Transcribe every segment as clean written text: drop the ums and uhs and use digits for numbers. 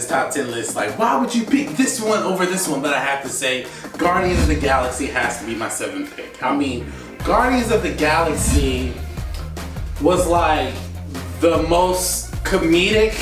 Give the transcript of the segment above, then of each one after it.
Top 10 list, like, why would you pick this one over this one? But I have to say, Guardians of the Galaxy has to be my 7th pick. I mean, Guardians of the Galaxy was like the most comedic,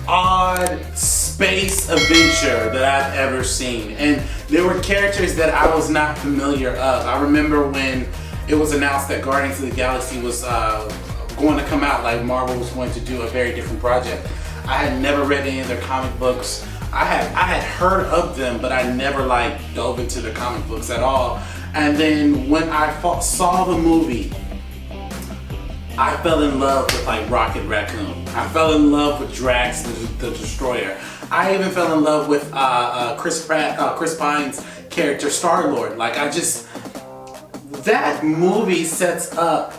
odd space adventure that I've ever seen. And there were characters that I was not familiar of. I remember when it was announced that Guardians of the Galaxy was going to come out, like Marvel was going to do a very different project. I had never read any of their comic books. I had heard of them, but I never like dove into the comic books at all. And then when I saw the movie, I fell in love with like Rocket Raccoon. I fell in love with Drax the Destroyer. I even fell in love with Chris Pine's character Star-Lord. Like that movie sets up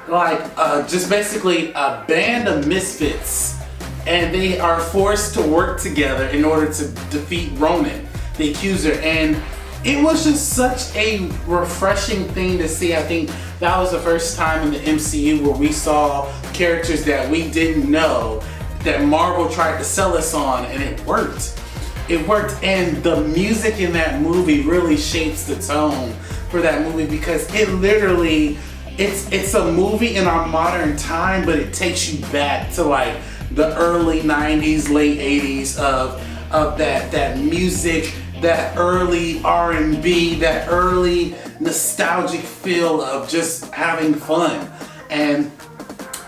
like just basically a band of misfits. And they are forced to work together in order to defeat Ronan, the accuser. And it was just such a refreshing thing to see. I think that was the first time in the MCU where we saw characters that we didn't know that Marvel tried to sell us on, and it worked. It worked, and the music in that movie really shapes the tone for that movie, because it literally, it's a movie in our modern time, but it takes you back to like the early 90s, late 80s of that music, that early R&B, that early nostalgic feel of just having fun. And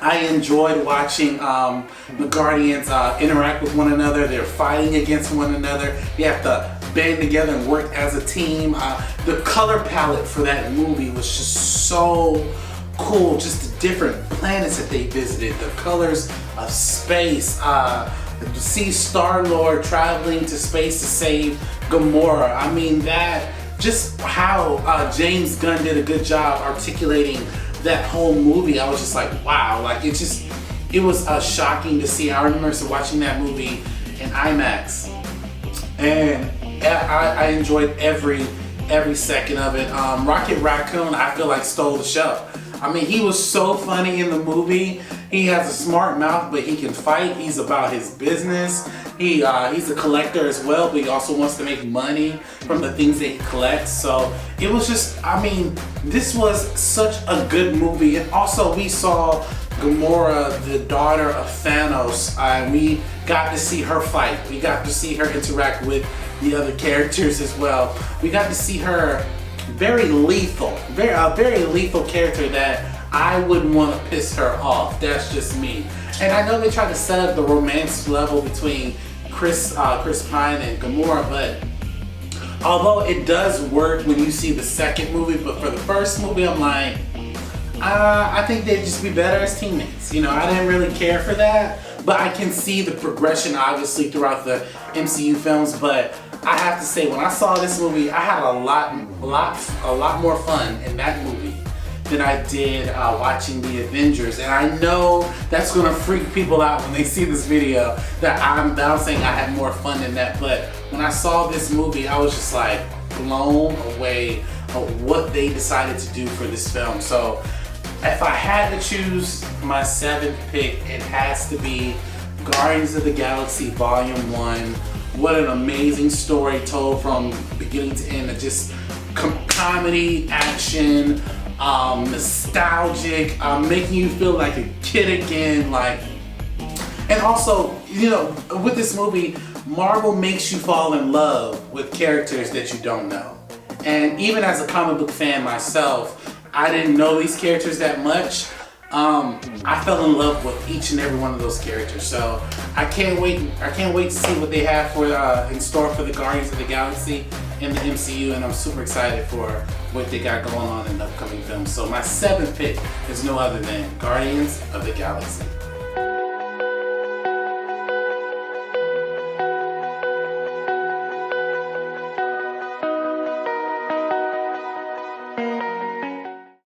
I enjoyed watching the Guardians interact with one another. They're fighting against one another. You have to band together and work as a team. The color palette for that movie was just so cool. Just the different planets that they visited, the colors of space. To see Star-Lord traveling to space to save Gamora. I mean, that just how James Gunn did a good job articulating that whole movie. I was just like, wow, like it was shocking to see. I remember watching that movie in IMAX, and I enjoyed every second of it. Rocket Raccoon, I feel like, stole the show. I mean, he was so funny in the movie. He has a smart mouth, but he can fight. He's about his business. He's a collector as well, but he also wants to make money from the things that he collects. So it was just, I mean, this was such a good movie. And also we saw Gamora, the daughter of Thanos, and we got to see her fight. We got to see her interact with the other characters as well. We got to see her very lethal, very lethal character that I wouldn't want to piss her off. That's just me. And I know they tried to set up the romance level between Chris Pine and Gamora, but although it does work when you see the second movie, but for the first movie, I'm like, I think they'd just be better as teammates. You know, I didn't really care for that, but I can see the progression obviously throughout the MCU films. But I have to say, when I saw this movie, I had a lot more fun in that movie than I did watching the Avengers. And I know that's gonna freak people out when they see this video that I'm saying I had more fun than that. But when I saw this movie, I was just like blown away of what they decided to do for this film. So if I had to choose my 7th pick, it has to be Guardians of the Galaxy Volume 1. What an amazing story told from beginning to end. Just comedy, action, nostalgic, making you feel like a kid again. And also, you know, with this movie, Marvel makes you fall in love with characters that you don't know. And even as a comic book fan myself, I didn't know these characters that much. I fell in love with each and every one of those characters. So I can't wait to see what they have for in store for the Guardians of the Galaxy in the MCU, and I'm super excited for what they got going on in the upcoming films. So my 7th pick is no other than Guardians of the Galaxy.